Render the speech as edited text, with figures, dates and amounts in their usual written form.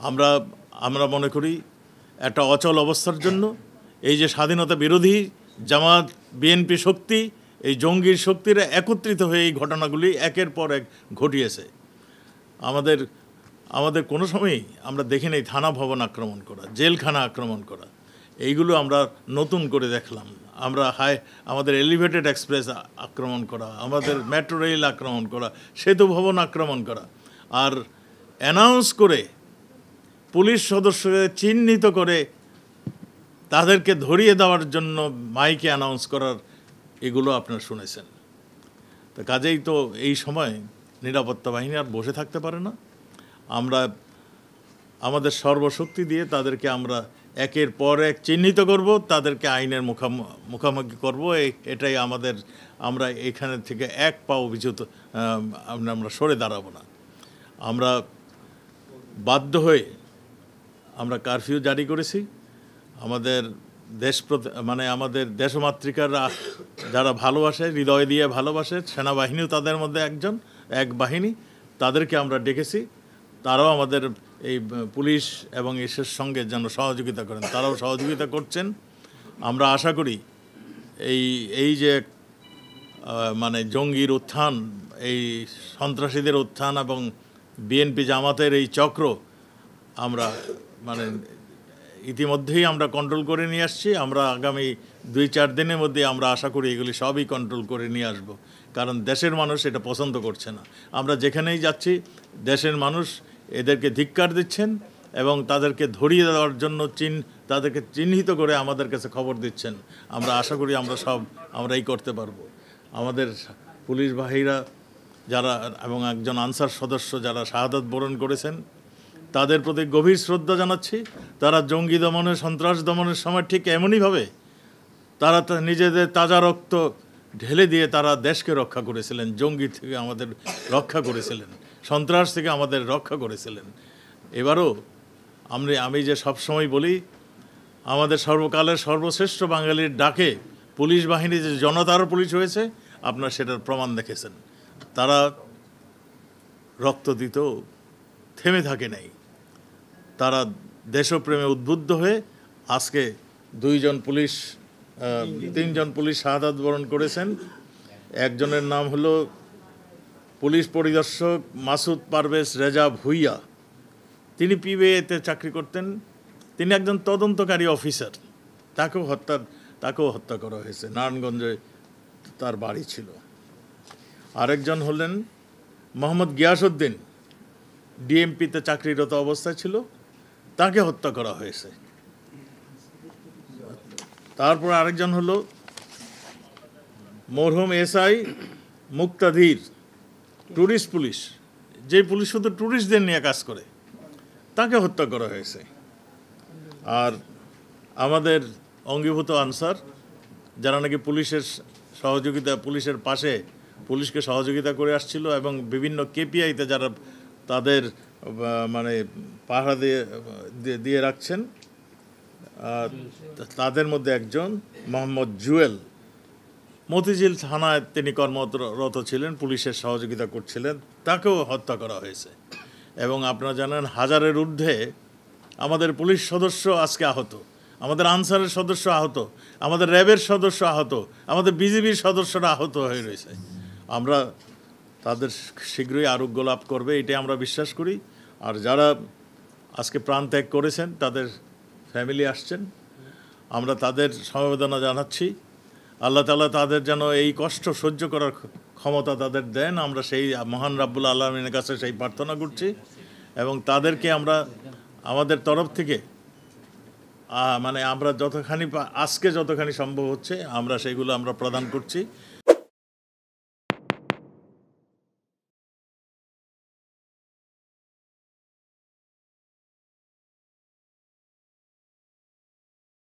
আমরা আমরা মনে করি একটা অচল অবস্থার জন্য এই যে স্বাধীনতা বিরোধী জামাত বিএনপি শক্তি এই জঙ্গির শক্তিরা একত্রিত হয়ে এই ঘটনাগুলি একের পর এক ঘটিয়েছে। আমাদের আমাদের কোনো সময়ই আমরা দেখি নাই থানা ভবন আক্রমণ করা, জেলখানা আক্রমণ করা, এইগুলো আমরা নতুন করে দেখলাম। আমরা আমাদের এলিভেটেড এক্সপ্রেস আক্রমণ করা, আমাদের মেট্রো রেল আক্রমণ করা, সেতু ভবন আক্রমণ করা, আর অ্যানাউন্স করে পুলিশ সদস্যদের চিহ্নিত করে তাদেরকে ধরিয়ে দেওয়ার জন্য মাইকে অ্যানাউন্স করার, এগুলো আপনারা শুনেছেন। তো কাজেই তো এই সময় নিরাপত্তা বাহিনী আর বসে থাকতে পারে না। আমরা আমাদের সর্বশক্তি দিয়ে তাদেরকে আমরা একের পর এক চিহ্নিত করব, তাদেরকে আইনের মুখোমুখি করব। এটাই আমাদের, আমরা এখানে থেকে এক পাও বিচ্যুত আমরা সরে দাঁড়াবো না। আমরা বাধ্য হয়ে আমরা কারফিউ জারি করেছি। আমাদের আমাদের দেশমাতৃকারা যারা ভালোবাসে, হৃদয় দিয়ে ভালোবাসে, সেনাবাহিনীও তাদের মধ্যে এক বাহিনী, তাদেরকে আমরা ডেকেছি। তারাও আমাদের এই পুলিশ এবং এসের সঙ্গে যেন সহযোগিতা করেন, তারাও সহযোগিতা করছেন। আমরা আশা করি এই যে জঙ্গির উত্থান, এই সন্ত্রাসীদের উত্থান এবং বিএনপি জামাতের এই চক্র আমরা ইতিমধ্যেই আমরা কন্ট্রোল করে নিয়ে আসছি। আমরা আগামী 2-4 দিনের মধ্যে আমরা আশা করি এগুলি সবই কন্ট্রোল করে নিয়ে আসব, কারণ দেশের মানুষ এটা পছন্দ করছে না। আমরা যেখানেই যাচ্ছি দেশের মানুষ এদেরকে ধিক্কার দিচ্ছেন এবং তাদেরকে ধরিয়ে দেওয়ার জন্য তাদেরকে চিহ্নিত করে আমাদের কাছে খবর দিচ্ছেন। আমরা আশা করি আমরা এই করতে পারবো। আমাদের পুলিশ বাহিনীরা যারা এবং একজন আনসার সদস্য যারা শাহাদাত বরণ করেছেন, তাদের প্রতি গভীর শ্রদ্ধা জানাচ্ছি। তারা জঙ্গি দমনের, সন্ত্রাস দমনের সময় ঠিক এমনইভাবে তারা নিজেদের তাজা রক্ত ঢেলে দিয়ে তারা দেশকে রক্ষা করেছিলেন, জঙ্গি থেকে আমাদের রক্ষা করেছিলেন, সন্ত্রাস থেকে আমাদের রক্ষা করেছিলেন। এবারও আমি যে সবসময় বলি, আমাদের সর্বকালের সর্বশ্রেষ্ঠ বাঙালির ডাকে পুলিশ বাহিনী যে জনতার পুলিশ হয়েছে, আপনারা সেটার প্রমাণ দেখেছেন। তারা রক্ত দিতেও থেমে থাকে নাই। তারা দেশপ্রেমে উদ্বুদ্ধ হয়ে আজকে 3জন পুলিশ শাহাদাত বরণ করেছেন। একজনের নাম হলো পুলিশ পরিদর্শক মাসুদ পারভেজ রেজা ভুইয়া। তিনি পিবিএতে চাকরি করতেন। তিনি একজন তদন্তকারী অফিসার। তাকেও হত্যা করা হয়েছে। নারায়ণগঞ্জে তার বাড়ি ছিল। আরেকজন হলেন মোহাম্মদ গিয়াসউদ্দিন, ডিএমপিতে চাকরিরত অবস্থায় ছিল, তাকে হত্যা করা হয়েছে। তারপর আরেকজন হলো মরহুম এসআই মুক্তাদির, ট্যুরিস্ট পুলিশ, যে পুলিশ শুধু ট্যুরিস্টদের নিয়ে কাজ করে, তাকে হত্যা করা হয়েছে। আর আমাদের অঙ্গীভূত আনসার যারা নাকি পুলিশের পাশে পুলিশকে সহযোগিতা করে আসছিল এবং বিভিন্ন কেপিআইতে যারা তাদের পাহারা দিয়ে রাখছেন, তাদের মধ্যে একজন মোহাম্মদ জুয়েল, মতিঝিল থানায় তিনি কর্মরত ছিলেন, পুলিশের সহযোগিতা করছিলেন, তাকেও হত্যা করা হয়েছে। এবং আপনারা জানেন হাজারের ঊর্ধ্বে আমাদের পুলিশ সদস্য আজকে আহত, আমাদের আনসারের সদস্য আহত, আমাদের র্যাবের সদস্য আহত, আমাদের বিজিবির সদস্যরা আহত হয়ে রয়েছে। আমরা তাদের শীঘ্রই আরোগ্য লাভ করবে, এটাই আমরা বিশ্বাস করি। আর যারা আজকে প্রাণ ত্যাগ করেছেন তাদের ফ্যামিলি আসছেন, আমরা তাদের সমবেদনা জানাচ্ছি। আল্লাহ তাআলা তাদের যেন এই কষ্ট সহ্য করার ক্ষমতা তাদের দেন, আমরা সেই মহান রাব্বুল আলামিনের কাছে সেই প্রার্থনা করছি। এবং তাদেরকে আমরা আমাদের তরফ থেকে আমরা আজকে যতখানি সম্ভব হচ্ছে আমরা সেগুলো আমরা প্রদান করছি।